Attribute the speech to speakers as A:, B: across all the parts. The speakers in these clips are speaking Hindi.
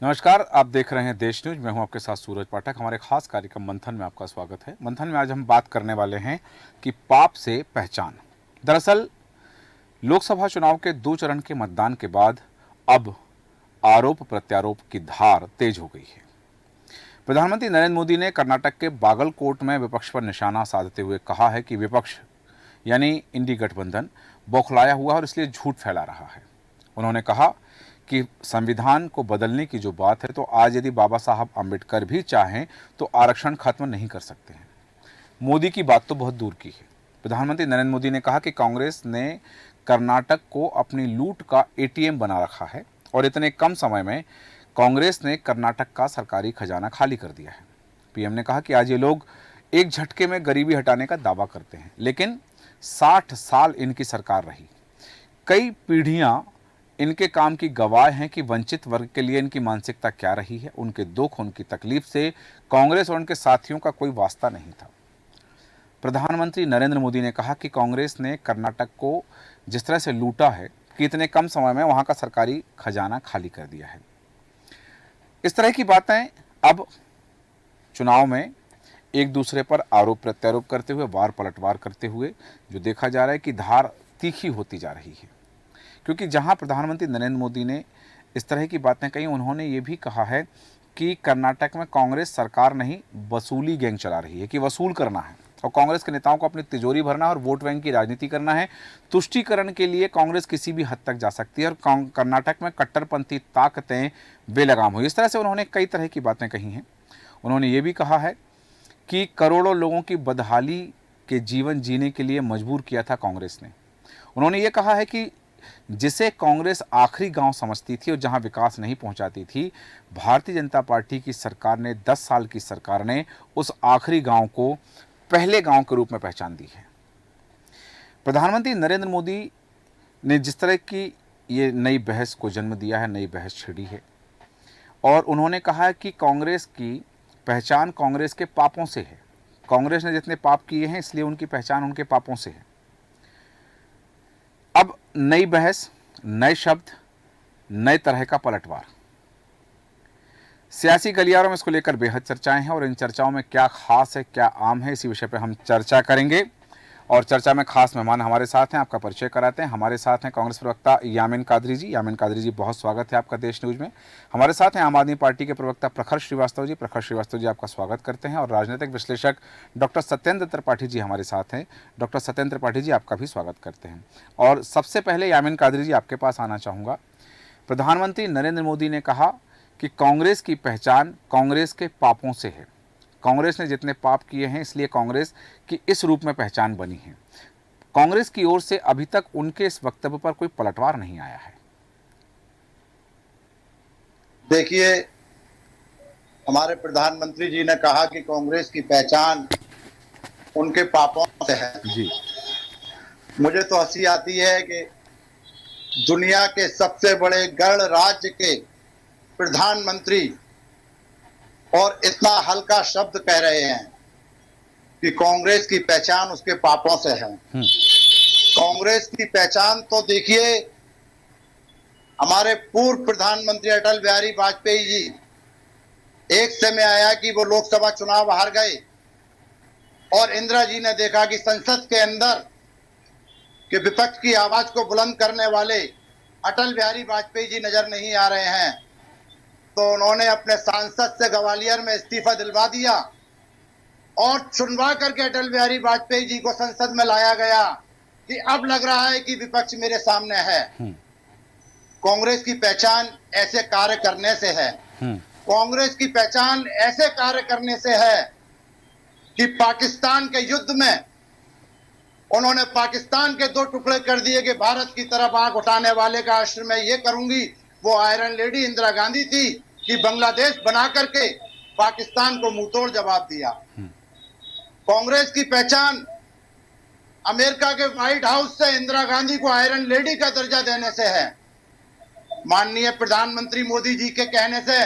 A: नमस्कार, आप देख रहे हैं देश न्यूज। मैं हूं आपके साथ सूरज पाठक। हमारे खास कार्यक्रम मंथन में आपका स्वागत है। मंथन में आज हम बात करने वाले हैं कि पाप से पहचान। दरअसल लोकसभा चुनाव के 2 चरण के मतदान के बाद अब आरोप प्रत्यारोप की धार तेज हो गई है। प्रधानमंत्री नरेंद्र मोदी ने कर्नाटक के बागलकोट में विपक्ष पर निशाना साधते हुए कहा है कि विपक्ष यानी इंडी गठबंधन बौखलाया हुआ और इसलिए झूठ फैला रहा है। उन्होंने कहा कि संविधान को बदलने की जो बात है, तो आज यदि बाबा साहब आम्बेडकर भी चाहें तो आरक्षण खत्म नहीं कर सकते हैं। मोदी की बात तो बहुत दूर की है। प्रधानमंत्री नरेंद्र मोदी ने कहा कि कांग्रेस ने कर्नाटक को अपनी लूट का एटीएम बना रखा है और इतने कम समय में कांग्रेस ने कर्नाटक का सरकारी खजाना खाली कर दिया है। पीएम ने कहा कि आज ये लोग एक झटके में गरीबी हटाने का दावा करते हैं, लेकिन 60 साल इनकी सरकार रही। कई पीढ़ियां इनके काम की गवाह हैं कि वंचित वर्ग के लिए इनकी मानसिकता क्या रही है। उनके दुख, उनकी तकलीफ से कांग्रेस और उनके साथियों का कोई वास्ता नहीं था। प्रधानमंत्री नरेंद्र मोदी ने कहा कि कांग्रेस ने कर्नाटक को जिस तरह से लूटा है कि इतने कम समय में वहां का सरकारी खजाना खाली कर दिया है। इस तरह की बातें अब चुनाव में एक दूसरे पर आरोप प्रत्यारोप करते हुए, वार पलटवार करते हुए जो देखा जा रहा है कि धार तीखी होती जा रही है। क्योंकि जहां प्रधानमंत्री नरेंद्र मोदी ने इस तरह की बातें कही, उन्होंने ये भी कहा है कि कर्नाटक में कांग्रेस सरकार नहीं वसूली गैंग चला रही है, कि वसूल करना है और कांग्रेस के नेताओं को अपनी तिजोरी भरना है और वोट बैंक की राजनीति करना है। तुष्टीकरण के लिए कांग्रेस किसी भी हद तक जा सकती है और कर्नाटक में कट्टरपंथी ताकतें बेलगाम हुई। इस तरह से उन्होंने कई तरह की बातें कही हैं। उन्होंने ये भी कहा है कि करोड़ों लोगों की बदहाली के जीवन जीने के लिए मजबूर किया था कांग्रेस ने। उन्होंने ये कहा है कि जिसे कांग्रेस आखिरी गांव समझती थी और जहां विकास नहीं पहुंचाती थी, भारतीय जनता पार्टी की सरकार ने, 10 साल की सरकार ने उस आखिरी गांव को पहले गांव के रूप में पहचान दी है। प्रधानमंत्री नरेंद्र मोदी ने जिस तरह की ये नई बहस को जन्म दिया है, नई बहस छिड़ी है और उन्होंने कहा है कि कांग्रेस की पहचान कांग्रेस के पापों से है। कांग्रेस ने जितने पाप किए हैं, इसलिए उनकी पहचान उनके पापों से है। अब नई बहस, नए शब्द, नए तरह का पलटवार। सियासी गलियारों में इसको लेकर बेहद चर्चाएं हैं और इन चर्चाओं में क्या खास है, क्या आम है, इसी विषय पर हम चर्चा करेंगे। और चर्चा में खास मेहमान हमारे साथ हैं, आपका परिचय कराते हैं। हमारे साथ हैं कांग्रेस प्रवक्ता यामिन कादरी जी। यामिन कादरी जी, बहुत स्वागत है आपका देश न्यूज में। हमारे साथ हैं आम आदमी पार्टी के प्रवक्ता प्रखर श्रीवास्तव जी। प्रखर श्रीवास्तव जी, आपका स्वागत करते हैं। और राजनीतिक विश्लेषक डॉक्टर सत्येंद्र त्रिपाठी जी हमारे साथ हैं। डॉक्टर सत्येंद्र त्रिपाठी जी, आपका भी स्वागत करते हैं। और सबसे पहले यामिन कादरी जी, आपके पास आना चाहूँगा। प्रधानमंत्री नरेंद्र मोदी ने कहा कि कांग्रेस की पहचान कांग्रेस के पापों से है। कांग्रेस ने जितने पाप किए हैं, इसलिए कांग्रेस की इस रूप में पहचान बनी है। कांग्रेस की ओर से अभी तक उनके इस वक्तव्य पर कोई पलटवार नहीं आया है।
B: देखिए, हमारे प्रधानमंत्री जी ने कहा कि कांग्रेस की पहचान उनके पापों से है
A: जी।
B: मुझे तो हंसी आती है कि दुनिया के सबसे बड़े गणराज्य के प्रधानमंत्री और इतना हल्का शब्द कह रहे हैं कि कांग्रेस की पहचान उसके पापों से है। कांग्रेस की पहचान तो देखिए, हमारे पूर्व प्रधानमंत्री अटल बिहारी वाजपेयी जी, एक समय आया कि वो लोकसभा चुनाव हार गए और इंदिरा जी ने देखा कि संसद के अंदर के विपक्ष की आवाज को बुलंद करने वाले अटल बिहारी वाजपेयी जी नजर नहीं आ रहे हैं, तो उन्होंने अपने सांसद से ग्वालियर में इस्तीफा दिलवा दिया और चुनवा करके अटल बिहारी वाजपेयी जी को संसद में लाया गया कि अब लग रहा है कि विपक्ष मेरे सामने है। कांग्रेस की पहचान ऐसे कार्य करने से है। कांग्रेस की पहचान ऐसे कार्य करने से है कि पाकिस्तान के युद्ध में उन्होंने पाकिस्तान के 2 टुकड़े कर दिए कि भारत की तरफ आंख उठाने वाले का आश्रय मैं ये करूंगी। वो आयरन लेडी इंदिरा गांधी थी कि बांग्लादेश बना करके पाकिस्तान को मुंहतोड़ जवाब दिया। कांग्रेस की पहचान अमेरिका के व्हाइट हाउस से इंदिरा गांधी को आयरन लेडी का दर्जा देने से है। माननीय प्रधानमंत्री मोदी जी के कहने से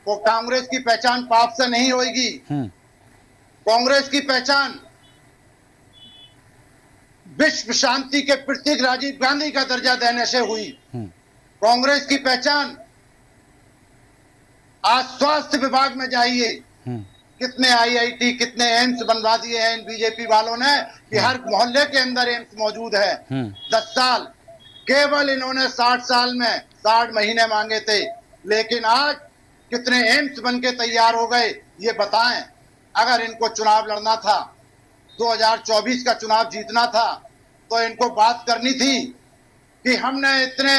B: वो कांग्रेस की पहचान पाप से नहीं होगी। कांग्रेस की पहचान विश्व शांति के प्रतीक राजीव गांधी का दर्जा देने से हुई। कांग्रेस की पहचान आज स्वास्थ्य विभाग में जाइए,
A: हम्म,
B: कितने आईआईटी, कितने एम्स बनवा दिए हैं इन बीजेपी वालों ने कि हर मोहल्ले के अंदर एम्स मौजूद है। 10 साल केवल इन्होंने 60 साल में 60 महीने मांगे थे, लेकिन आज कितने एम्स बन के तैयार हो गए ये बताएं। अगर इनको चुनाव लड़ना था, 2024 का चुनाव जीतना था, तो इनको बात करनी थी कि हमने इतने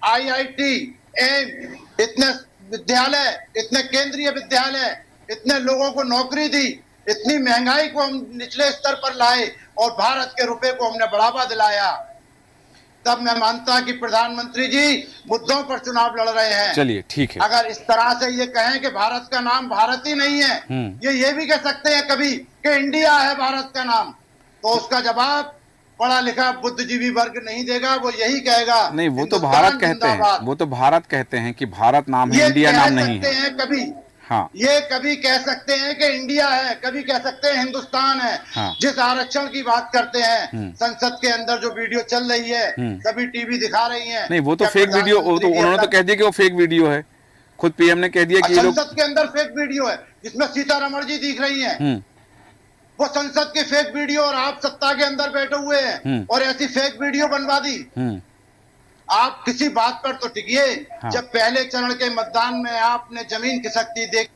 B: आईआईटी, एम्स, इतने विद्यालय, इतने केंद्रीय विद्यालय, इतने लोगों को नौकरी दी, इतनी महंगाई को हम निचले स्तर पर लाए और भारत के रुपए को हमने बढ़ावा दिलाया, तब मैं मानता कि प्रधानमंत्री जी मुद्दों पर चुनाव लड़ रहे हैं।
A: चलिए ठीक है।
B: अगर इस तरह से ये कहें कि भारत का नाम भारत ही नहीं है, ये भी कह सकते हैं कभी कि इंडिया है भारत का नाम, तो उसका जवाब पढ़ा लिखा बुद्धिजीवी वर्ग नहीं देगा। वो यही कहेगा
A: नहीं, वो तो
B: हिंदुस्तान
A: भारत कहते हैं,
B: जिंदाबाद।
A: वो तो भारत कहते हैं कि भारत नाम है,
B: ये
A: इंडिया
B: कह
A: नाम नहीं
B: सकते
A: है।
B: हैं कभी,
A: हाँ
B: ये कभी कह सकते हैं कि इंडिया है, कभी कह सकते हैं हिंदुस्तान है।
A: हाँ।
B: जिस आरक्षण की बात करते हैं, संसद के अंदर जो वीडियो चल रही है, सभी टीवी दिखा रही हैं।
A: नहीं, वो तो
B: क्या
A: फेक वीडियो, वो तो
B: प्रधानमंत्री जी
A: उन्होंने तो
B: अपना-
A: कह दिया कि वो फेक वीडियो है। खुद पीएम ने कह दिया कि ये लोग
B: संसद के अंदर फेक वीडियो है जिसमें सीतारमण जी दिख रही हैं। वो संसद की फेक वीडियो और आप सत्ता के अंदर बैठे हुए हैं और ऐसी फेक वीडियो बनवा दी। आप किसी बात पर तो टिकिए।
A: हाँ।
B: जब पहले चरण के मतदान में आपने जमीन खिसकती देख।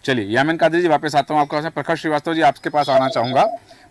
A: चलिए यामिन कादरी जी वापस आता हूँ आपके पास। प्रखर श्रीवास्तव जी आपके पास आना चाहूंगा।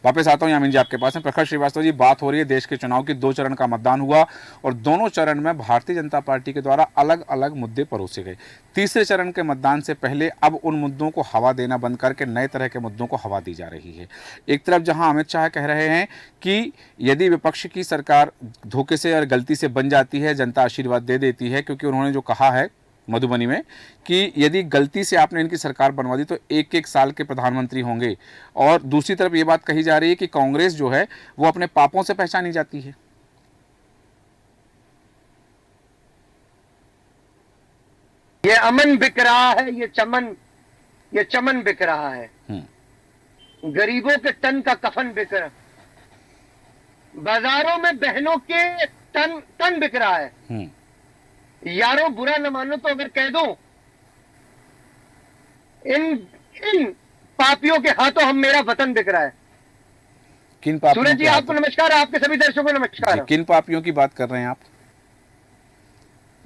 A: वापस आता हूँ यामिन जी आपके पास। प्रखर श्रीवास्तव जी, बात हो रही है देश के चुनाव की। 2 चरण का मतदान हुआ और दोनों चरण में भारतीय जनता पार्टी के द्वारा अलग अलग मुद्दे परोसे गए। तीसरे चरण के मतदान से पहले अब उन मुद्दों को हवा देना बंद करके नए तरह के मुद्दों को हवा दी जा रही है। एक तरफ जहां अमित शाह कह रहे हैं कि यदि विपक्ष की सरकार धोखे से और गलती से बन जाती है, जनता आशीर्वाद दे देती है, क्योंकि उन्होंने जो कहा है मधुबनी में कि यदि गलती से आपने इनकी सरकार बनवा दी तो 1-1 साल के प्रधानमंत्री होंगे। और दूसरी तरफ ये बात कही जा रही है कि कांग्रेस जो है वो अपने पापों से पहचानी जाती है।
C: ये अमन बिक रहा है, ये चमन बिक रहा है। गरीबों के तन का कफन बिक रहा, बाजारों में बहनों के तन बिक रहा है। यारों बुरा न मानो तो अगर कह दो, इन पापियों के हाथों हम मेरा वतन बिक रहा है।
A: किन पापियों?
C: सूरज जी आपको नमस्कार, आपके सभी दर्शकों को नमस्कार।
A: किन पापियों की बात कर रहे हैं आप?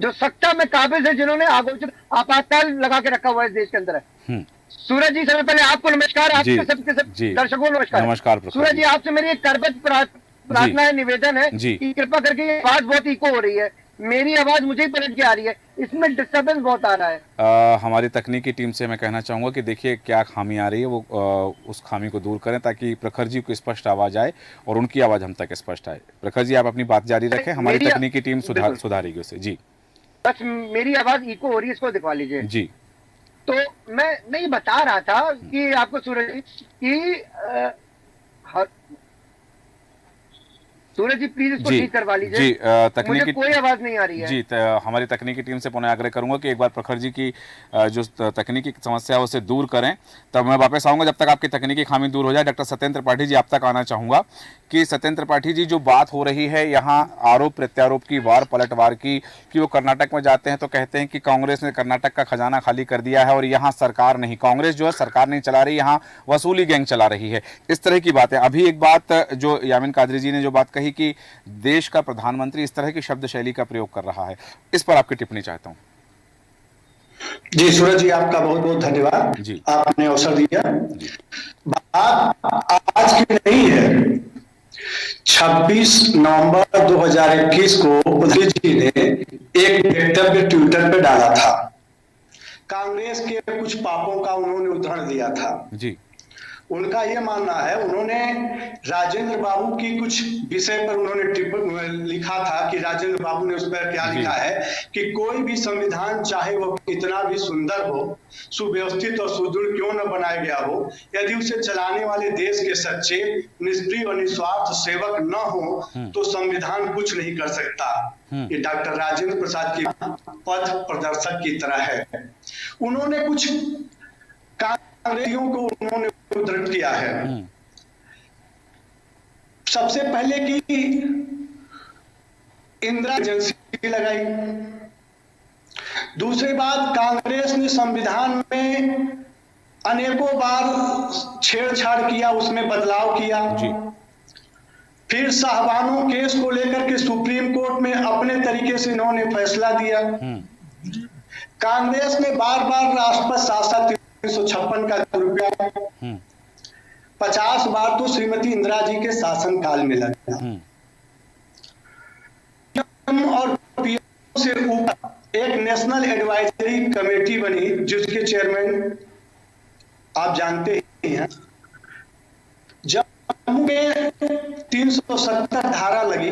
C: जो सत्ता में काबिज है, जिन्होंने आगोचर आपातकाल लगा के रखा हुआ है देश के अंदर है। सूरज जी सबसे पहले आपको नमस्कार, आपके सबके सब दर्शकों को नमस्कार।
A: नमस्कार
C: सूरज जी, आपसे मेरी एक करबत प्रार्थना है, निवेदन है कि कृपा करके ये आवाज बहुत इको हो रही है, मेरी आवाज मुझे ही पलट के आ रही है, इसमें डिस्टर्बेंस बहुत आ रहा है।
A: हमारी तकनीकी टीम से मैं कहना चाहूँगा कि देखिए क्या खामी आ रही है, वो उस खामी को दूर करें ताकि प्रखर जी को स्पष्ट आवाज़ आए और उनकी आवाज़ हम तक स्पष्ट आए। प्रखर जी आप अपनी बात जारी रखें, हमारी तकनीकी टीम सुधारेगी उसे। जी
C: बस मेरी आवाज़ इको हो रही है, इसको दिखवा लीजिए
A: जी।
C: तो मैं ये बता रहा था कि आपको सूरज जी कि सूरज जी प्लीज इसको ठीक करवा लीजिए।
A: जी
C: मुझे कोई आवाज नहीं आ रही है।
A: जी हमारी तकनीकी टीम से पुनः आग्रह करूंगा कि एक बार प्रखर जी की जो तकनीकी समस्या है उसे दूर करें, तब मैं वापस आऊंगा। जब तक आपकी तकनीकी खामी दूर हो जाए, डॉक्टर सत्येंद्र त्रिपाठी जी आप तक आना चाहूंगा कि सत्येंद्र त्रिपाठी जी जो बात हो रही है यहाँ आरोप प्रत्यारोप की, वार पलटवार की, कि वो कर्नाटक में जाते हैं तो कहते हैं कि कांग्रेस ने कर्नाटक का खजाना खाली कर दिया है और यहाँ सरकार नहीं, कांग्रेस जो है सरकार नहीं चला रही, यहाँ वसूली गैंग चला रही है, इस तरह की बातें। अभी एक बात जो यामिन कादरी जी ने जो बात कही कि देश का प्रधानमंत्री इस तरह की शब्द शैली का प्रयोग कर रहा है, इस पर आपकी टिप्पणी चाहता हूं।
D: जी सूरज जी, आपका बहुत बहुत धन्यवाद जी, आपने अवसर दिया। बात आज की नहीं है, 26 नवंबर 2021 को प्रधानमंत्री जी ने एक वक्तव्य ट्विटर पे डाला था, कांग्रेस के कुछ पापों का उन्होंने उदाहरण दिया था
A: जी।
D: उनका यह मानना है, उन्होंने राजेंद्र बाबू की कुछ विषय पर उन्होंने लिखा था कि राजेंद्र बाबू ने उस पर क्या लिखा है कि कोई भी संविधान चाहे वो कितना भी सुंदर हो, सुव्यवस्थित और सुदृढ़ क्यों न बनाया गया हो, यदि उसे चलाने वाले देश के सच्चे, निष्क्रिय और निस्वार्थ सेवक न हो तो संविधान कुछ नहीं कर सकता। ये डॉक्टर राजेंद्र प्रसाद की पथ प्रदर्शक की तरह है। उन्होंने कुछ कांग्रेसियों को उन्होंने उद्धृत किया है। सबसे पहले की इंदिरा एजेंसी लगाई, दूसरी बात, कांग्रेस ने संविधान में अनेकों बार छेड़छाड़ किया, उसमें बदलाव किया
A: जी।
D: फिर शाहबानो केस को लेकर के सुप्रीम कोर्ट में अपने तरीके से इन्होंने फैसला दिया। कांग्रेस ने बार बार राष्ट्रपति शासन 356 का दुरुपयोग, 50 बार तो श्रीमती इंदिरा जी के शासनकाल में लगा। और पीएम से ऊपर एक नेशनल एडवाइजरी कमेटी बनी जिसके चेयरमैन आप जानते ही हैं। जम्मू में 370 धारा लगी,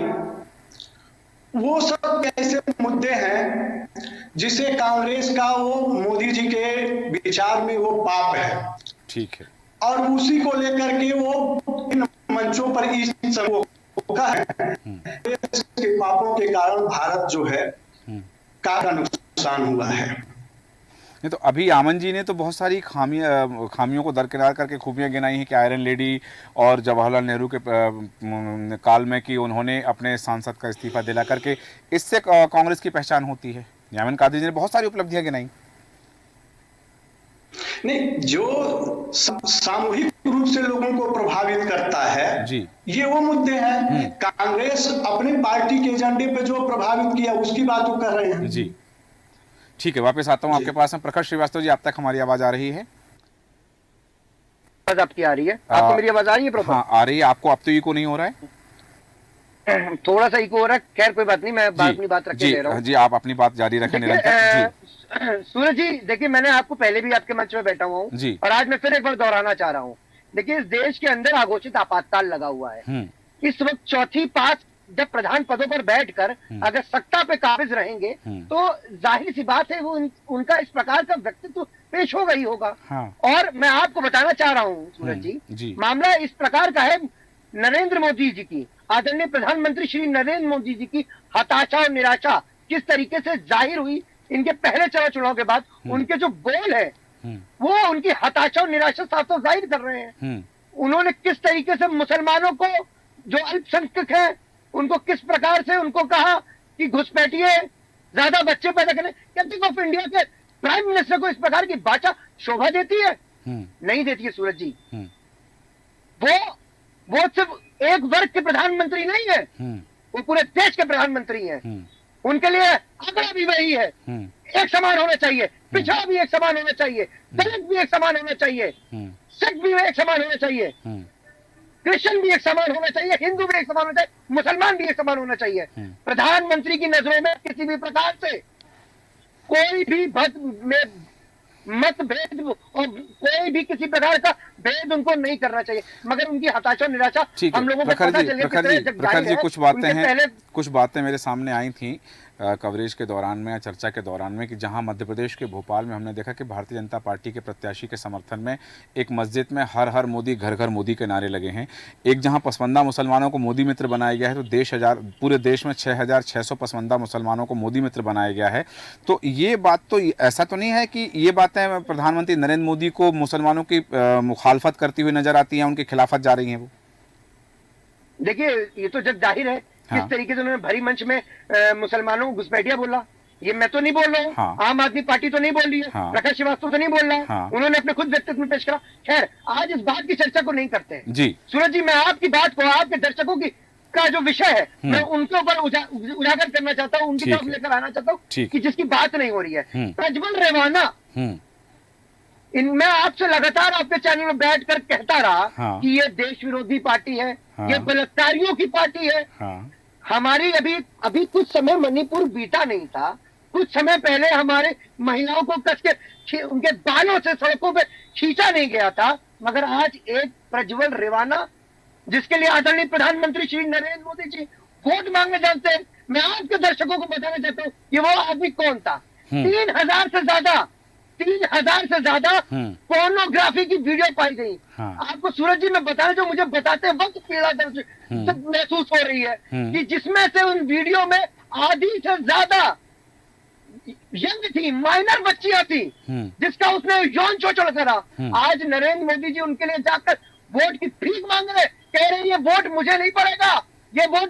D: वो सब ऐसे मुद्दे हैं जिसे कांग्रेस का वो मोदी जी के विचार में वो पाप है।
A: ठीक है।
D: और उसी को लेकर के वो इन मंचों पर इस के पापों के कारण भारत जो है का नुकसान हुआ है।
A: नहीं तो अभी आमन जी ने तो बहुत सारी खामियों को दरकिनार करके खूबियां गिनाई हैं कि आयरन लेडी और जवाहरलाल नेहरू के काल में कि उन्होंने अपने सांसद का इस्तीफा दिला करके इससे कांग्रेस की पहचान होती है। यामिन कादरी जी ने बहुत सारी उपलब्धियां गिनाई।
D: नहीं, जो सामूहिक रूप से लोगों को प्रभावित करता है
A: जी,
D: ये वो मुद्दे हैं। कांग्रेस अपने पार्टी के एजेंडे पे जो प्रभावित किया उसकी बात वो कर रहे हैं।
A: जी ठीक है, वापस आता हूँ आपके पास में। प्रखर श्रीवास्तव जी, आप तक हमारी आवाज आ रही है?
C: आवाज आपकी आ रही है? आपको मेरी आवाज आ रही है?
A: हाँ आ रही है। आपको अब तो इको नहीं हो रहा है?
C: थोड़ा सा इको हो रहा है। खैर कोई बात नहीं, मैं अपनी बात रख के ले रहा हूँ।
A: जी आप अपनी बात जारी रखें निरंतर।
C: सूरज जी देखिए, मैंने आपको पहले भी आपके मंच में बैठा हुआ हूँ और आज मैं फिर एक बार दोहराना चाह रहा हूँ। देखिए, इस देश के अंदर आघोषित आपातकाल लगा हुआ है। इस वक्त चौथी पांच जब प्रधान पदों पर बैठकर अगर सत्ता पे काबिज रहेंगे तो जाहिर सी बात है वो उनका इस प्रकार का व्यक्तित्व पेश होगा ही होगा। और मैं आपको बताना चाह रहा हूँ सूरज जी, मामला इस प्रकार का है। नरेंद्र मोदी जी की, आदरणीय प्रधानमंत्री श्री नरेंद्र मोदी जी की हताशा और निराशा किस तरीके से जाहिर हुई इनके पहले चुनाव के बाद। उनके जो बोल है वो उनकी हताशा और निराशा साफ साफ जाहिर कर रहे हैं। उन्होंने किस तरीके से मुसलमानों को, जो अल्पसंख्यक है, उनको किस प्रकार से उनको कहा कि घुसपैठिए, ज्यादा बच्चे पैदा करें। कैबिनेट ऑफ इंडिया के प्राइम मिनिस्टर को इस प्रकार की भाषा शोभा देती है? नहीं देती है सूरज जी। वो सिर्फ एक वर्ग के प्रधानमंत्री नहीं है, वो पूरे देश के प्रधानमंत्री हैं। उनके लिए आंकड़ा भी वही है, एक समान होना चाहिए, पिछड़ा भी एक समान होना चाहिए, दलित भी एक समान होना चाहिए, सिख भी एक समान होना चाहिए, क्रिश्चियन भी एक समान होना चाहिए, हिंदू भी एक समान होना चाहिए, मुसलमान भी एक समान होना चाहिए। प्रधानमंत्री की नजरों में किसी भी प्रकार से कोई भी मतभेद और कोई भी किसी प्रकार का भेद उनको नहीं करना चाहिए। मगर उनकी हताशा निराशा हम लोगों को पता चल गया।
A: प्रखर जी, कुछ बातें मेरे सामने आई थी कवरेज के दौरान में या चर्चा के दौरान में कि जहां मध्य प्रदेश के भोपाल में हमने देखा कि भारतीय जनता पार्टी के प्रत्याशी के समर्थन में एक मस्जिद में हर हर मोदी, घर घर मोदी के नारे लगे हैं। एक जहां पसमंदा मुसलमानों को मोदी मित्र बनाया गया है तो पूरे देश में 6,600 पसमंदा मुसलमानों को मोदी मित्र बनाया गया है। तो ये बात तो ऐसा तो नहीं है कि ये बातें प्रधानमंत्री नरेंद्र मोदी को मुसलमानों की मुखालफत करती हुई नजर आती हैं, उनकी खिलाफत जा रही हैं वो?
C: देखिए, ये तो जग जाहिर है किस तरीके से उन्होंने भरी मंच में मुसलमानों को घुसपैठिया बोला। ये मैं तो नहीं बोल रहा हूँ, आम आदमी पार्टी तो नहीं बोल रही है, प्रकाश श्रीवास्तव तो नहीं बोल रहा है, उन्होंने अपने खुद व्यक्तित्व में पेश करा। खैर, आज इस बात की चर्चा को नहीं करते हैं जी। सूरज जी, मैं आपकी बात को, आपके दर्शकों की का जो विषय है, मैं उनके ऊपर उजागर करना चाहता हूँ, उनकी तरफ लेकर आना चाहता हूँ कि जिसकी बात नहीं हो रही है। प्रज्वल रेवाना, मैं आपसे लगातार आपके चैनल में बैठकर कहता रहा कि ये देश विरोधी पार्टी है, ये बलात्कारियों की पार्टी है। हमारी अभी कुछ समय मणिपुर बीता नहीं था, कुछ समय पहले हमारे महिलाओं को कस के उनके बालों से सड़कों पे खींचा नहीं गया था। मगर आज एक प्रज्वल रेवाना, जिसके लिए आदरणीय प्रधानमंत्री श्री नरेंद्र मोदी जी वोट मांगने जानते हैं, मैं आपके दर्शकों को बताना चाहता हूँ ये वो आदमी कौन था। 3,000 से ज्यादा पोर्नोग्राफी की वीडियो पाई गई। आपको सूरज जी मैं बताना, जो मुझे बताते वक्त पीड़ा महसूस हो रही है कि जिसमें से उन वीडियो में आधी से ज्यादा यंग थी, माइनर बच्चियां थी, जिसका उसने यौन शोषण करा। आज नरेंद्र मोदी जी उनके लिए जाकर वोट की भीख मांग रहे, कह रहे ये वोट मुझे नहीं पड़ेगा, ये वोट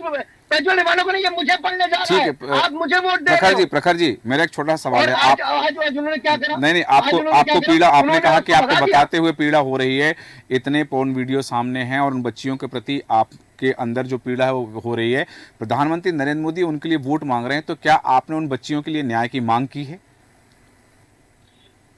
C: प्रज्वल रिवाना को नहीं, ये मुझे पढ़ने जा रहा है। आप मुझे वोट दे रहे हो।
A: प्रखर जी मेरा एक छोटा सवाल है।
C: आज उन्होंने क्या करा?
A: नहीं आपको पीड़ा, आपने कहा कि आपको बताते हुए पीड़ा हो रही है, इतने पोर्न वीडियो सामने हैं और उन बच्चियों के प्रति आपके अंदर जो पीड़ा है वो हो रही है। प्रधानमंत्री नरेंद्र मोदी उनके लिए वोट मांग रहे हैं, तो क्या आपने उन बच्चियों के लिए न्याय की मांग की है?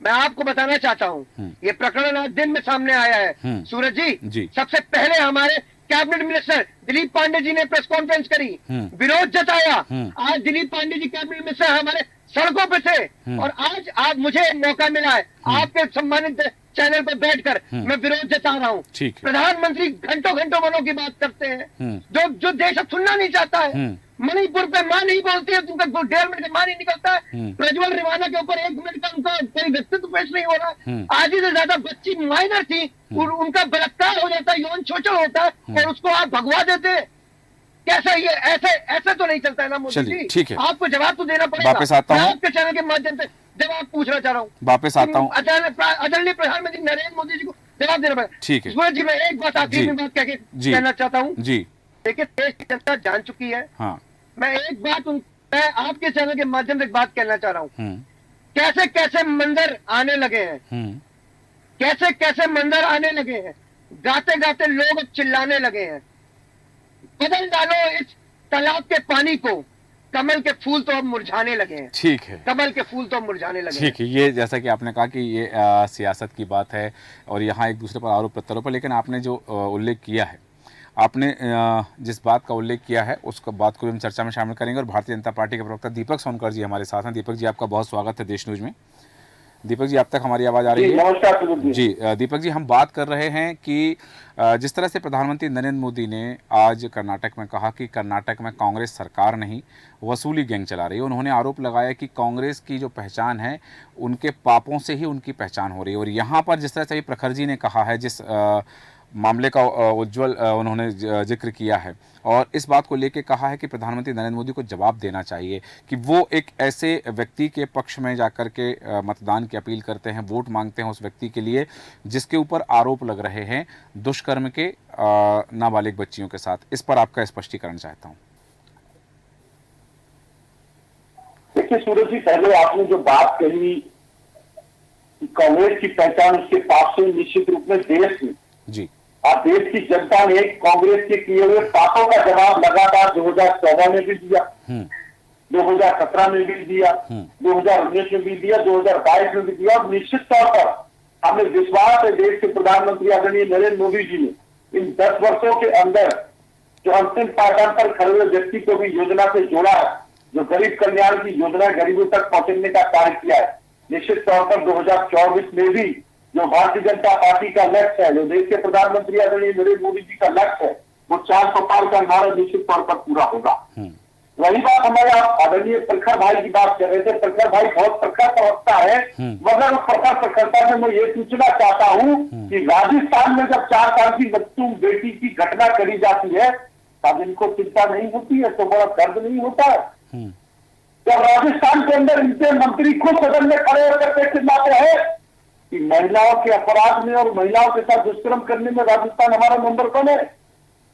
C: मैं आपको बताना चाहता हूँ, ये प्रकरण आज दिन में सामने आया है सूरज जी। सबसे पहले हमारे कैबिनेट मिनिस्टर दिलीप पांडे जी ने प्रेस कॉन्फ्रेंस करी, विरोध जताया। आज दिलीप पांडे जी कैबिनेट मिनिस्टर हमारे सड़कों पे थे और आज मुझे मौका मिला है आपके सम्मानित चैनल पर बैठकर मैं विरोध जता रहा हूँ। प्रधानमंत्री घंटों मनों की बात करते हैं, जो देश सुनना नहीं चाहता है। मणिपुर पे मां नहीं बोलती है, तुमका 1.5 मिनट का मां नहीं निकलता है। प्रज्वल रिवाना के ऊपर 1 मिनट का उनका कोई व्यक्तित्व पेश नहीं हो रहा है। आधी से ज्यादा बच्ची माइनर थी, उनका बलात्कार हो जाता है, यौन शोषण होता है और उसको आप भगवा देते हैं। कैसा ये ऐसे तो नहीं चलता है ना मोदी जी।
A: ठीक है,
C: आपको जवाब तो देना पड़ेगा।
A: वापस आता हूं,
C: आपके चैनल के माध्यम से जवाब पूछना चाह रहा हूँ।
A: वापस आता हूँ,
C: आदरणीय प्रधानमंत्री नरेंद्र मोदी जी को जवाब देना पड़ेगा।
A: ठीक है
C: सूरज जी, मैं एक बात आखिरी में बात कहना चाहता हूँ
A: जी।
C: देखिए, देश की जनता जान चुकी है।
A: हाँ।
C: मैं एक बात मैं आपके चैनल के माध्यम से एक बात कहना चाह रहा हूँ। कैसे कैसे मंजर आने लगे हैं, कैसे कैसे मंजर आने लगे हैं। गाते गाते लोग चिल्लाने लगे हैं, बदल डालो इस तालाब के पानी को, कमल के फूल तो अब मुरझाने लगे हैं।
A: ठीक है,
C: कमल के फूल तो मुरझाने लगे।
A: ठीक है, ये जैसा कि आपने कहा कि ये सियासत की बात है और यहाँ एक दूसरे पर आरोप प्रत्यारोप, लेकिन आपने जो उल्लेख किया है, आपने जिस बात का उल्लेख किया है उसका बात को भी हम चर्चा में शामिल करेंगे। और भारतीय जनता पार्टी के प्रवक्ता दीपक सोनकर जी हमारे साथ हैं। दीपक जी, आपका बहुत स्वागत है देश न्यूज में। दीपक जी, आप तक हमारी आवाज़ आ रही है?
B: नमस्कार
A: जी। दीपक जी, हम बात कर रहे हैं कि जिस तरह से प्रधानमंत्री नरेंद्र मोदी ने आज कर्नाटक में कहा कि कर्नाटक में कांग्रेस सरकार नहीं वसूली गैंग चला रही है। उन्होंने आरोप लगाया कि कांग्रेस की जो पहचान है उनके पापों से ही उनकी पहचान हो रही है। और यहाँ पर जिस तरह से प्रखर जी ने कहा है, जिस मामले का उज्जवल उन्होंने जिक्र किया है और इस बात को लेकर कहा है कि प्रधानमंत्री नरेंद्र मोदी को जवाब देना चाहिए कि वो एक ऐसे व्यक्ति के पक्ष में जाकर के मतदान की अपील करते हैं, वोट मांगते हैं उस व्यक्ति के लिए जिसके ऊपर आरोप लग रहे हैं दुष्कर्म के नाबालिग बच्चियों के साथ। इस पर आपका स्पष्टीकरण चाहता हूँ।
E: देखिए सूरज जी, पहले आपने जो बात कही कि कांग्रेस की पहचान उसके पाप से, निश्चित रूप में देश में
A: जी
E: और देश की जनता ने कांग्रेस के किए हुए पापों का जवाब लगातार 2014 में भी दिया, 2017 में भी दिया, 2019 में भी दिया, 2022 में भी दिया। और निश्चित तौर पर हमें विश्वास है देश के प्रधानमंत्री आदरणीय नरेंद्र मोदी जी ने इन 10 वर्षों के अंदर जो अंतिम पायदान पर खड़े हुए व्यक्ति को भी योजना से जोड़ा है, जो गरीब कल्याण की योजना गरीबों तक पहुंचने का कार्य किया है। निश्चित तौर पर 2024 में भी जो भारतीय जनता पार्टी का लक्ष्य है, जो देश के प्रधानमंत्री आदरणीय नरेंद्र मोदी जी का लक्ष्य है, वो 400 पार का नारा निश्चित तौर पर पूरा होगा। वही बात हमारे आदरणीय प्रखर भाई की बात कर रहे थे। प्रखर भाई बहुत प्रखर प्रवक्ता है, मगर उस प्रखरता में मैं ये पूछना चाहता हूँ कि राजस्थान में जब 4 साल की बच्चों बेटी की घटना करी जाती है तब इनको चिंता नहीं होती है, तो बड़ा दर्द नहीं होता है? जब राजस्थान के अंदर इनके मंत्री खुद सदन में खड़े होकर के चिल्लाते हैं कि महिलाओं के अपराध में और महिलाओं के साथ दुष्कर्म करने में राजस्थान हमारा नंबर 1 है।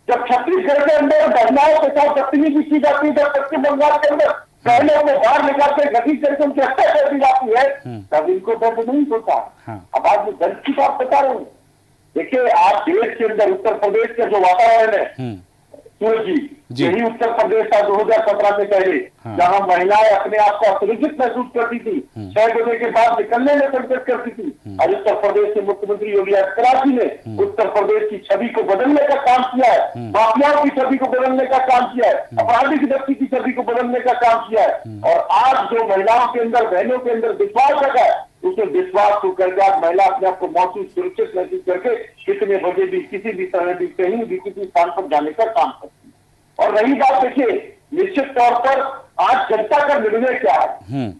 E: जब छत्तीसगढ़ के अंदर महिलाओं के साथ बदतमीजी की जाती है, जब पश्चिम बंगाल के अंदर पहले को बाहर निकाल के गति करके उनकी हत्या कर दी जाती है, तब इनको दर्द नहीं होता। अब आज मैं दर्द की बात बता रहा हूँ। देखिए, आज देश के अंदर उत्तर प्रदेश का जो वातावरण है सूरज जी, यही उत्तर प्रदेश था 2017 में पहले, जहां महिलाएं अपने आप को असुरक्षित महसूस करती थी, 6 बजे के बाद निकलने में संकोच करती थी। आज उत्तर प्रदेश के मुख्यमंत्री योगी आदित्यनाथ जी ने उत्तर प्रदेश की छवि को बदलने का काम किया है, माफियाओं की छवि को बदलने का काम किया है, अपराधी व्यक्ति की छवि को बदलने का काम किया है। और आज जो महिलाओं के अंदर, बहनों के अंदर विश्वास रखा है, उसमें विश्वास को करके आज महिला अपने आप को सुरक्षित महसूस करके कितने बजे भी, किसी भी तरह भी, कहीं भी, किसी स्थान पर जाने का काम करती है। और रही बात, देखिए, निश्चित तौर पर आज जनता का निर्णय क्या है?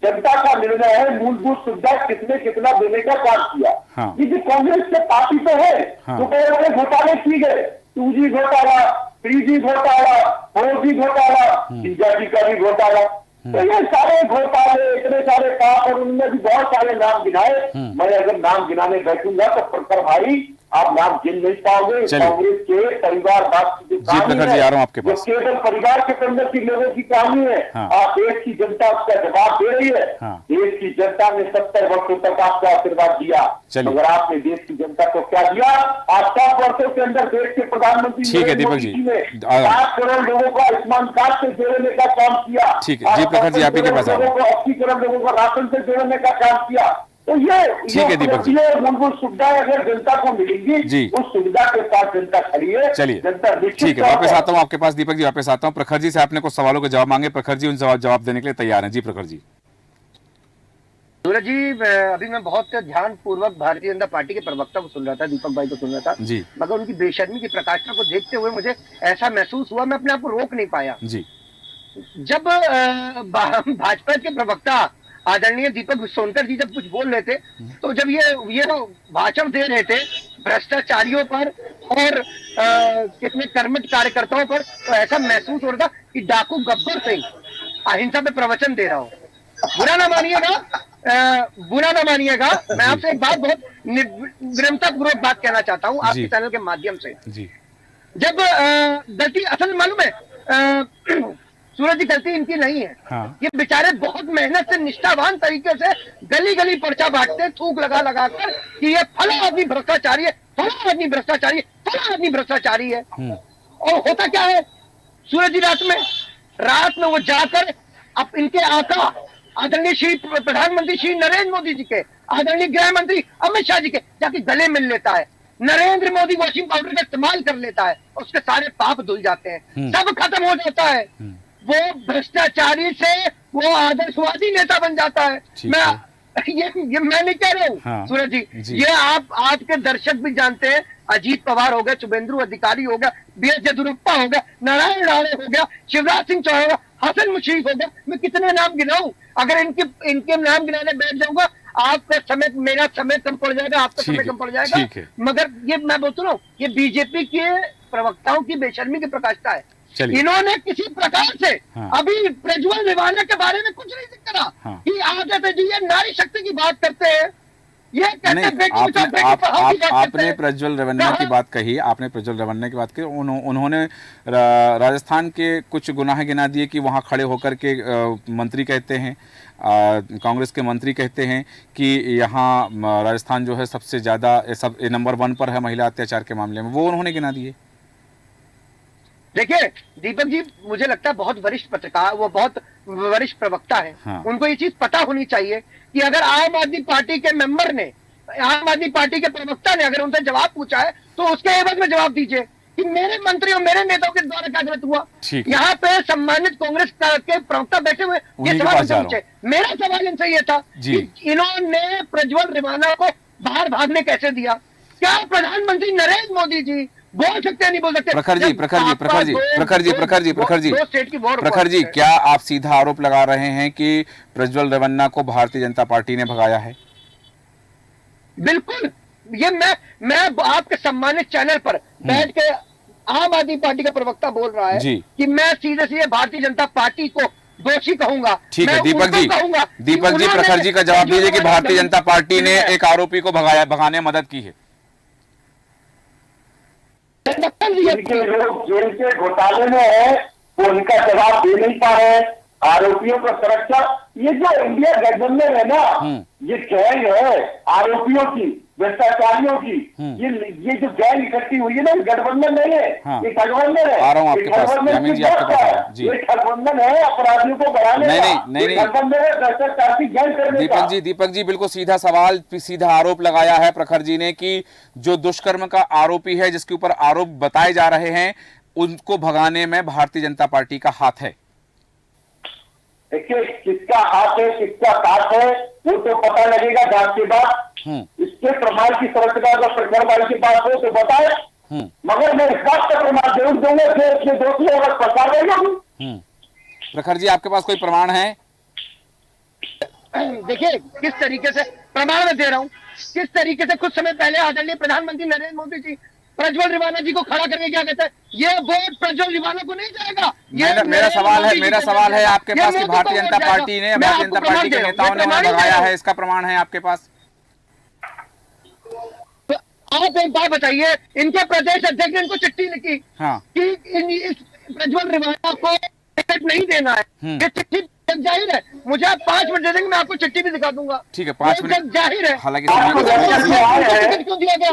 E: जनता का निर्णय है मूलभूत सुविधा कितने कितना देने का काम किया। ये जो कांग्रेस के पार्टी तो है, तो बड़े बड़े घोटाले किए गए, 2G घोटाला, 3G घोटाला, 4G घोटाला, बीजेपी का भी घोटाला, तो ये सारे घोटाले, इतने सारे पाप, और उनमें भी बहुत सारे नाम गिनाए। मैं अगर नाम गिनाने बैठूंगा तो प्रखर भाई आप नाम गिन नहीं पाओगे। कांग्रेस के परिवारवाद की
A: जी प्रखर जी, आ रहा हूँ आपके पास।
E: केवल परिवार के अंदर की लोगों की कहानी है।
A: हाँ।
E: आप देश की जनता उसका जवाब दे रही है।
A: हाँ।
E: देश की जनता ने 70 वर्षों तक आपको आशीर्वाद दिया, मगर आपने देश की जनता को क्या दिया? आप 7 वर्षों के अंदर देश के प्रधानमंत्री
A: ठीक है दीपक जी,
E: ने 5 करोड़ लोगों को आयुष्मान कार्ड से जोड़ने का काम किया।
A: ठीक है जी प्रखर जी, आप ही के पास आ रहा हूं।
E: 80 करोड़ लोगों को राशन से जोड़ने का काम किया। तो ये
A: ठीक है दीपक जी,
E: मूलभूत सुविधाएं अगर जनता को मिलेंगी
A: जी,
E: उस सुविधा के साथ जनता खड़ी है।
A: चलिए
E: जनता
A: ठीक है, वापस आता हूँ आपके पास दीपक जी, वापस आता हूँ। प्रखर जी से आपने कुछ सवालों के जवाब मांगे, प्रखर जी उन जवाब देने के लिए तैयार हैं। जी प्रखर जी।
C: सूरज जी, अभी मैं बहुत ध्यान पूर्वक भारतीय जनता पार्टी के प्रवक्ता को सुन रहा था, दीपक भाई को सुन रहा था
A: जी,
C: मगर उनकी बेशर्मी की प्रकाशना को देखते हुए मुझे ऐसा महसूस हुआ, मैं अपने आप को रोक नहीं पाया
A: जी।
C: जब भाजपा के प्रवक्ता आदरणीय दीपक सोनकर जी जब कुछ बोल रहे थे, तो जब ये भाषण दे रहे थे भ्रष्टाचारियों पर और कितने कर्मठ कार्यकर्ताओं पर, तो ऐसा महसूस हो रहा था कि डाकू गब्बर सिंह अहिंसा पे प्रवचन दे रहा हो। बुरा ना मानिएगा, बुरा ना मानिएगा, मैं आपसे एक बात बहुत विनम्रता पूर्वक बात कहना चाहता हूँ आपके चैनल के माध्यम से।
A: जी।
C: जब गलती असल मालूम है सूरज जी, गलती इनकी नहीं है। हाँ। ये बेचारे बहुत मेहनत से निष्ठावान तरीके से गली गली पर्चा बांटते, थूक लगा लगा कर कि ये फला आदमी भ्रष्टाचारी है, फला आदमी भ्रष्टाचारी है, फला आदमी भ्रष्टाचारी है। और होता क्या है सूरज जी, रात में वो जाकर अब इनके आका आदरणीय श्री प्रधानमंत्री श्री नरेंद्र मोदी जी के, आदरणीय गृह मंत्री अमित शाह जी के जाके गले मिल लेता है। नरेंद्र मोदी वॉशिंग पाउडर का इस्तेमाल कर लेता है, उसके सारे पाप धुल जाते हैं, सब खत्म हो जाता है। वो भ्रष्टाचारी से वो आदर्शवादी नेता बन जाता है। ये मैं नहीं कह रहा हूँ। हाँ, सूरज जी, ये आपके दर्शक भी जानते हैं। अजीत पवार हो गया, शुभेंदु अधिकारी हो गया, बी.एस. येदियुरप्पा हो गया, नारायण राणे हो गया, शिवराज सिंह चौहान हो गया, हसन मुशीफ हो गया, मैं कितने नाम गिनाऊं? अगर इनके नाम गिनाने बैठ जाऊंगा आपका समय, मेरा समय कम पड़ जाएगा, आपका समय कम पड़ जाएगा। मगर ये मैं बोलता हूँ, ये बीजेपी के प्रवक्ताओं की बेशर्मी की प्रकाशता है। इन्होंने किसी प्रकार से अभी प्रज्वल रिवाना के बारे में कुछ नहीं करा कि आगे जी ये नारी शक्ति की बात करते हैं, ये कहते हैं
A: आपने प्रज्वल रेवन्ना की बात कही, आपने प्रज्वल रेवन्ना की बात की। उन्होंने राजस्थान के कुछ गुनाह गिना दिए कि वहाँ खड़े होकर के मंत्री कहते हैं, कांग्रेस के मंत्री कहते हैं कि यहाँ राजस्थान जो है सबसे ज़्यादा नंबर 1 पर है महिला अत्याचार के मामले में, वो उन्होंने गिना दिए।
C: देखिए दीपक जी, मुझे लगता है बहुत वरिष्ठ पत्रकार, वो बहुत वरिष्ठ प्रवक्ता है। हाँ। उनको ये चीज पता होनी चाहिए कि अगर आम आदमी पार्टी के मेंबर ने, आम आदमी पार्टी के प्रवक्ता ने अगर उनसे जवाब पूछा है तो उसके एवज में जवाब दीजिए कि मेरे मंत्री और मेरे नेताओं के द्वारा क्या गलत हुआ। यहाँ पे सम्मानित कांग्रेस के प्रवक्ता बैठे हुए ये सवाल पूछे। मेरा सवाल इनसे ये था कि इन्होंने प्रज्वल रिवाना को बाहर भागने कैसे दिया? क्या प्रधानमंत्री नरेंद्र मोदी जी बोल सकते हैं, नहीं बोल सकते?
A: प्रखर जी, क्या आप सीधा आरोप लगा रहे हैं कि प्रज्वल रेवन्ना को भारतीय जनता पार्टी ने भगाया है?
C: बिल्कुल, ये मैं आपके सम्मानित चैनल पर बैठ के आम आदमी पार्टी का प्रवक्ता बोल रहा है कि मैं सीधे सीधे भारतीय जनता पार्टी को दोषी कहूंगा।
A: ठीक है दीपक जी, प्रखर जी का जवाब दीजिए कि भारतीय जनता पार्टी ने एक आरोपी को भगाने में मदद की है।
E: जिनके लोग जेल के घोटाले में है वो उनका जवाब दे नहीं पा रहे। आरोपियों का सुरक्षा, ये जो इंडिया गठबंधन है ना, ये गैंग है आरोपियों की, भ्रष्टाचारियों की। ये जो गैंग इकट्ठी हुई है ना, गठबंधन नहीं है। ये गठबंधन है, ये गठबंधन है अपराधियों को बढ़ाने का, गठबंधन है भ्रष्टाचार की गैंग करने का।
A: दीपक जी बिल्कुल सीधा सवाल, सीधा आरोप लगाया है प्रखर जी ने कि जो दुष्कर्म का आरोपी है, जिसके ऊपर आरोप बताए जा रहे हैं, उनको भगाने में भारतीय जनता पार्टी का हाथ है।
E: देखिए, किसका हाथ है किसका साथ है वो तो पता लगेगा जांच के बाद। इसके प्रमाण की सुरक्षा अगर प्रखर भाई के पास हो तो बताए, मगर मैं इस बात का प्रमाण जरूर दूंगा कि इसके दोषी अगर पकड़ा देगा।
A: प्रखर जी, आपके पास कोई प्रमाण है?
C: देखिए किस तरीके से प्रमाण में दे रहा हूँ, किस तरीके से कुछ समय पहले आदरणीय प्रधानमंत्री नरेंद्र मोदी जी प्रज्वल रिवाना जी को खड़ा करके क्या कहते हैं, ये वोट प्रज्वल रिवाना को नहीं जाएगा। ये
A: मेरा सवाल है आपके पास कि भारतीय जनता पार्टी ने, भारतीय जनता पार्टी के नेताओं ने भगाया है, इसका प्रमाण है आपके पास?
C: आप एक बात बताइए, इनके प्रदेश अध्यक्ष ने इनको चिट्ठी लिखी कि इस प्रज्वल रेवाना को टिकट नहीं देना है। ये चिट्ठी जाहिर है, मुझे आप 5 मिनट दे देंगे, मैं आपको चिट्ठी भी दिखा दूंगा।
A: ठीक है, 5 मिनट
C: जाहिर है।
A: हालांकि
C: टिकट क्यों दिया गया?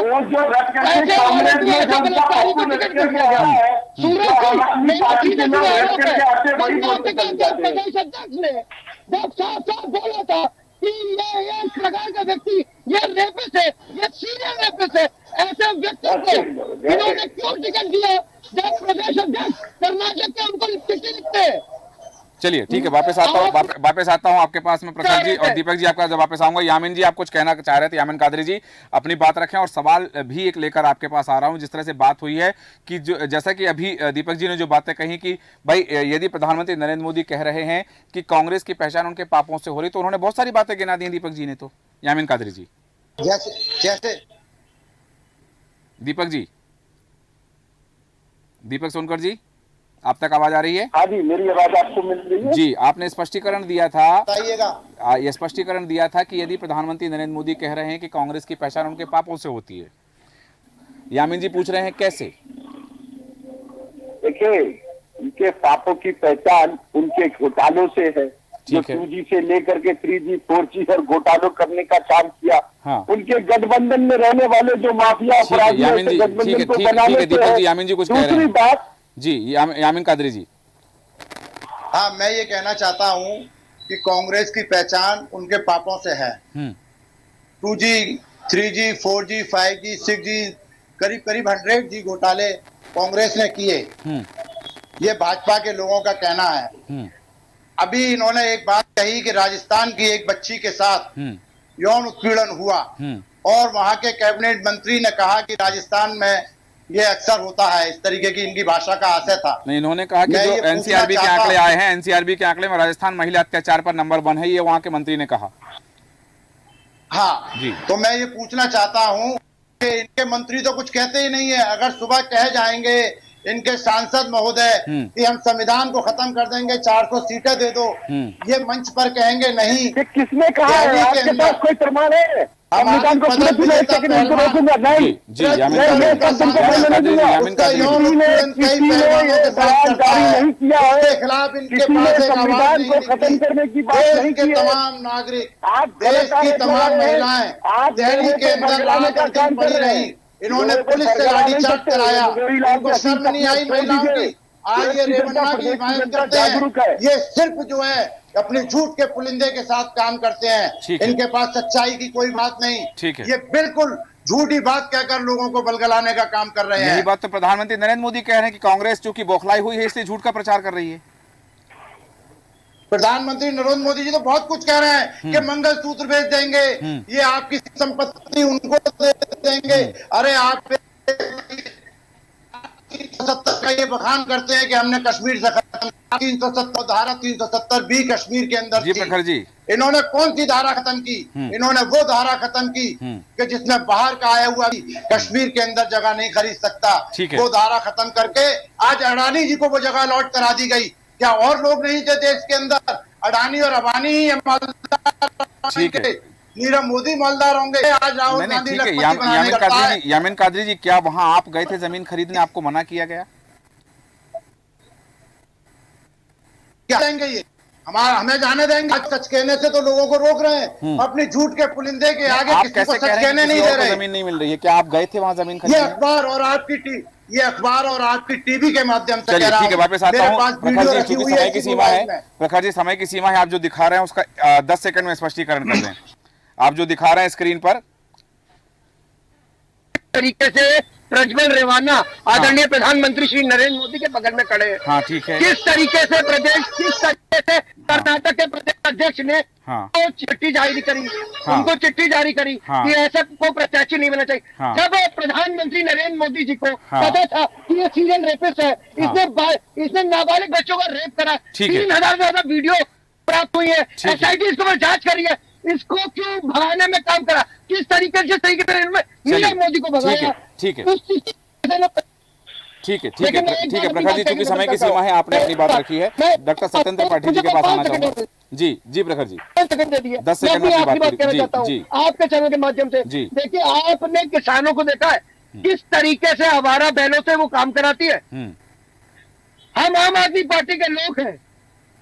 C: साफ बोला था कि ये एक प्रकार का व्यक्ति, ये रेपिस्ट है, ये सीरियल रेपिस्ट है। ऐसे व्यक्ति को इन्होंने क्यों टिकट दिया जब प्रदेश अध्यक्ष कर्नाटक के उनको चिट्ठी लिखते हैं?
A: चलिए ठीक है, वापस आता हूँ आपके पास में प्रखर जी और दीपक जी, आपका जब वापस आऊंगा। यामिन जी, आप कुछ कहना चाह रहे थे? यामिन कादरी जी, अपनी बात रखें और सवाल भी एक लेकर आपके पास आ रहा हूं। जिस तरह से बात हुई है कि जो जैसा कि अभी दीपक जी ने जो बातें कही कि भाई यदि प्रधानमंत्री नरेंद्र मोदी कह रहे हैं कि कांग्रेस की पहचान उनके पापों से हो रही, तो उन्होंने बहुत सारी बातें गिना दी दीपक जी ने। तो यामिन कादरी जी,
B: जैसे
A: दीपक सोनकर जी, आप तक आवाज आ रही है?
E: हाँ जी, मेरी आवाज आपको मिल रही है?
A: जी, आपने स्पष्टीकरण दिया था,
B: बताइएगा।
A: ये स्पष्टीकरण दिया था कि यदि प्रधानमंत्री नरेंद्र मोदी कह रहे हैं कि कांग्रेस की पहचान उनके पापों से होती है। यामिन जी पूछ रहे हैं कैसे?
E: देखिए, उनके पापों की पहचान उनके घोटालों से है, जो 2G से लेकर के 3G 4G और घोटालों करने का काम किया। उनके गठबंधन में रहने वाले जो माफिया अपराधी
A: यामिन जी, ठीक है दीपक जी, यामिन जी कुछ कह रहे हैं।
E: दूसरी बात
A: जी, यामिन कादरी जी।
B: हाँ, मैं ये कहना चाहता हूँ कि कांग्रेस की पहचान उनके पापों से है। 2G 3G 4G 5G 6G करीब 100G घोटाले कांग्रेस ने किए। ये भाजपा के लोगों का कहना है। अभी इन्होंने एक बात कही कि राजस्थान की एक बच्ची के साथ यौन उत्पीड़न हुआ और वहां के कैबिनेट मंत्री ने कहा कि राजस्थान में ये अक्सर होता है। इस तरीके की इनकी भाषा का आशय था।
A: नहीं, इन्होंने कहा कि जो एनसीआरबी के आंकड़े आए हैं, एनसीआरबी के आंकड़े में राजस्थान महिला अत्याचार पर नंबर 1 है, ये वहां के मंत्री ने कहा।
B: हाँ जी, तो मैं ये पूछना चाहता हूँ कि इनके मंत्री तो कुछ कहते ही नहीं है। अगर सुबह कह जाएंगे इनके सांसद महोदय कि हम संविधान को खत्म कर देंगे, 400 सीटें दे दो, ये मंच पर कहेंगे नहीं।
E: किसने कहा है? आपके पास कोई प्रमाण है? संविधान को
A: जी,
B: खिलाफ इनके पास संविधान को खत्म करने की बात नहीं की। तमाम नागरिक, देश की तमाम महिलाएं दिल्ली के अंदर रात और दिन पड़ी रही। इन्होंने पुलिस से लाठीचार्ज कराया, इनको शर्म नहीं आई महिलाओं की। आज ये रेवन्ना की हिमायत करते हैं। ये सिर्फ जो है अपने झूठ के पुलिंदे के साथ काम करते हैं। इनके पास सच्चाई की कोई बात नहीं। ये बिल्कुल झूठी बात कहकर लोगों को बलगलाने का काम कर रहे हैं।
A: यही बात तो प्रधानमंत्री नरेंद्र मोदी कह रहे हैं कि कांग्रेस चूंकि बौखलाई हुई है इसलिए झूठ का प्रचार कर रही है।
B: प्रधानमंत्री नरेंद्र मोदी जी तो बहुत कुछ कह रहे हैं कि मंगलसूत्र बेच देंगे, ये आपकी संपत्ति उनको दे देंगे। अरे आप 370 का ये बखान करते हैं कि हमने कश्मीर से खत्म, 370 धारा 370 भी कश्मीर के अंदर
A: जी। प्रखर जी,
B: इन्होंने कौन सी धारा खत्म की? इन्होंने वो धारा खत्म की कि जिसमें बाहर का आया हुआ भी कश्मीर के अंदर जगह नहीं खरीद सकता। वो धारा खत्म करके आज अडानी जी को वो जगह लौट करा दी गई। क्या और लोग नहीं थे देश के अंदर? अडानी और अबानी ही मालदार, नीरव मोदी मालदार होंगे। आज राहुल गांधी
A: यामिन कादरी जी, क्या वहां आप गए थे जमीन खरीदने, आपको मना किया गया?
B: क्या देंगे ये? हमें जाने देंगे? सच कहने से तो लोगों को रोक रहे हैं। अपने झूठ के पुलिंदे के आगे किसी को सच कहने नहीं दे रहे।
A: जमीन नहीं मिल रही है, क्या आप गए थे वहां जमीन खरीदने?
B: ये अखबार और आपकी टीवी के माध्यम से कह रहा हूं।
A: ठीक है, वापस आता हूं। प्रखर जी, चूंकि समय की सीमा है, प्रखर जी समय की सीमा है, आप जो दिखा रहे हैं उसका 10 सेकंड में स्पष्टीकरण कर दें। आप जो दिखा रहे हैं स्क्रीन पर,
C: तरीके से प्रज्वल रेवाना आदरणीय प्रधानमंत्री श्री नरेंद्र मोदी के बगल में खड़े हैं।
A: हाँ, ठीक है।
C: किस तरीके से कर्नाटक के प्रदेश अध्यक्ष ने चिट्ठी जारी करी, उनको चिट्ठी जारी करी कि ऐसा को प्रत्याशी नहीं बना चाहिए। जब प्रधानमंत्री नरेंद्र मोदी जी को पता था कि ये सीरियल रेपिस्ट है, इसने नाबालिग बच्चों का रेप करा, 3000 से ज्यादा वीडियो प्राप्त हुई है, SIT इसको पर जांच करी है, इसको क्यों भगाने में काम करा? किस तरीके से नीरव मोदी को भगाया?
A: ठीक है। ठीक है प्रखर जी, चूंकि समय की सीमा है, आपने अपनी बात रखी है। डॉक्टर सत्येंद्र त्रिपाठी जी के पास आना चाहूंगा। जी प्रखर जी,
C: 10 सेकंड दे दिए।
A: 10 सेकंड में
C: अपनी बात कहना
A: जी
C: चाहता हूँ
A: जी
C: आपके चैनल के माध्यम से।
A: जी।
C: देखिए, आपने किसानों को देखा है किस तरीके से आवारा बैलों से वो काम कराती है। हम आम आदमी पार्टी के लोग हैं,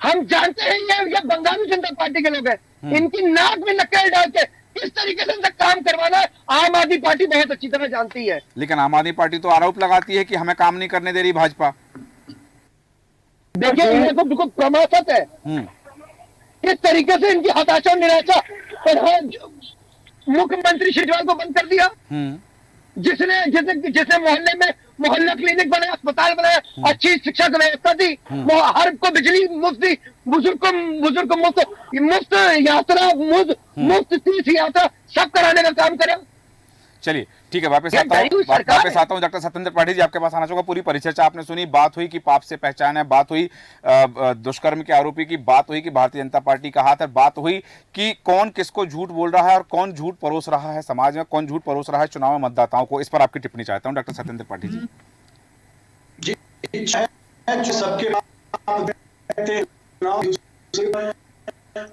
C: हम जानते हैं ये बंगाली जनता पार्टी के लोग हैं। इनकी नाक में नक्कल डाल के किस तरीके से इनसे काम करवाना है आम आदमी पार्टी बहुत अच्छी तरह जानती है।
A: लेकिन आम आदमी पार्टी तो आरोप लगाती है कि हमें काम नहीं करने दे रही भाजपा।
C: देखिए, इन्हें तो बिल्कुल प्रमासत है किस तरीके से इनकी हताशा और निराशा। और मुख्यमंत्री शिजवाल को बंद कर दिया, जिसने मोहल्ले में मोहल्ला क्लिनिक बनाया, अस्पताल बनाया, अच्छी शिक्षा की व्यवस्था दी, हर को बिजली मुफ्त दी, बुजुर्ग को मुफ्त यात्रा, मुफ्त तीर्थ यात्रा सब कराने का काम करा।
A: चलिए ठीक है, वापस आता हूँ डॉक्टर सत्येंद्र त्रिपाठी जी, आपके पास आना चाहूंगा। पूरी परिचर्चा आपने सुनी, बात हुई कि पाप से पहचान है, बात हुई दुष्कर्म के आरोपी की, बात हुई कि भारतीय जनता पार्टी का हाथ है, बात हुई कि कौन किसको झूठ बोल रहा है और कौन झूठ परोस रहा है समाज में, कौन झूठ परोस रहा है चुनाव में मतदाताओं को। इस पर आपकी टिप्पणी चाहता हूँ डॉक्टर सत्येंद्र त्रिपाठी जी।
D: सबके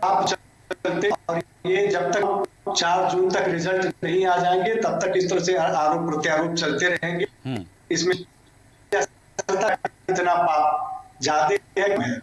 D: आप चलते और ये जब तक 4 जून तक रिजल्ट नहीं आ जाएंगे तब तक इस तरह से आरोप प्रत्यारोप चलते रहेंगे। इसमें इतना पाप ज्यादा है।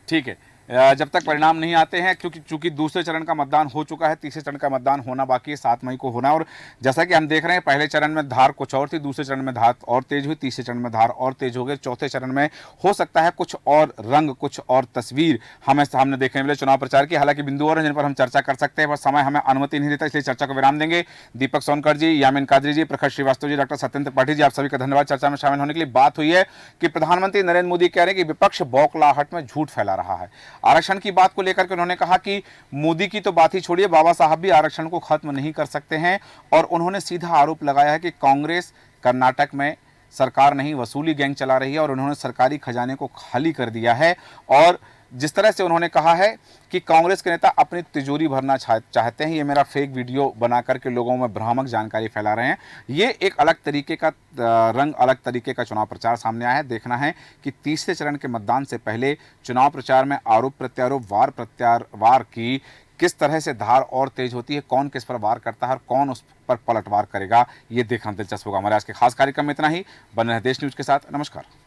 A: ठीक है, जब तक परिणाम नहीं आते हैं, क्योंकि चूंकि दूसरे चरण का मतदान हो चुका है, तीसरे चरण का मतदान होना बाकी है, 7 मई को होना है। और जैसा कि हम देख रहे हैं, पहले चरण में धार कुछ और थी, दूसरे चरण में धार और तेज हुई, तीसरे चरण में धार और तेज हो गई, चौथे चरण में हो सकता है कुछ और रंग, कुछ और तस्वीर हमें सामने देखने मिले चुनाव प्रचार की। हालांकि बिंदु और जिन पर हम चर्चा कर सकते हैं, पर समय हमें अनुमति नहीं देता, इसलिए चर्चा को विराम देंगे। दीपक सोनकर जी, यामिन कादरी जी, प्रखर श्रीवास्तव जी, डॉक्टर सत्येंद्र त्रिपाठी जी, आप सभी का धन्यवाद चर्चा में शामिल होने के लिए। बात हुई है कि प्रधानमंत्री नरेंद्र मोदी कह रहे हैं कि विपक्ष बौखलाहट में झूठ फैला रहा है। आरक्षण की बात को लेकर के उन्होंने कहा कि मोदी की तो बात ही छोड़िए, बाबा साहब भी आरक्षण को खत्म नहीं कर सकते हैं। और उन्होंने सीधा आरोप लगाया है कि कांग्रेस कर्नाटक में सरकार नहीं, वसूली गैंग चला रही है और उन्होंने सरकारी खजाने को खाली कर दिया है। और जिस तरह से उन्होंने कहा है कि कांग्रेस के नेता अपनी तिजोरी भरना चाहते हैं, ये मेरा फेक वीडियो बना करके लोगों में भ्रामक जानकारी फैला रहे हैं। ये एक अलग तरीके का रंग, अलग तरीके का चुनाव प्रचार सामने आया है। देखना है कि तीसरे चरण के मतदान से पहले चुनाव प्रचार में आरोप प्रत्यारोप, वार प्रत्यावार की किस तरह से धार और तेज होती है, कौन किस पर वार करता है और कौन उस पर पलटवार करेगा, ये देखना दिलचस्प होगा। हमारे आज के खास कार्यक्रम में इतना ही। बने रहे देश न्यूज के साथ। नमस्कार।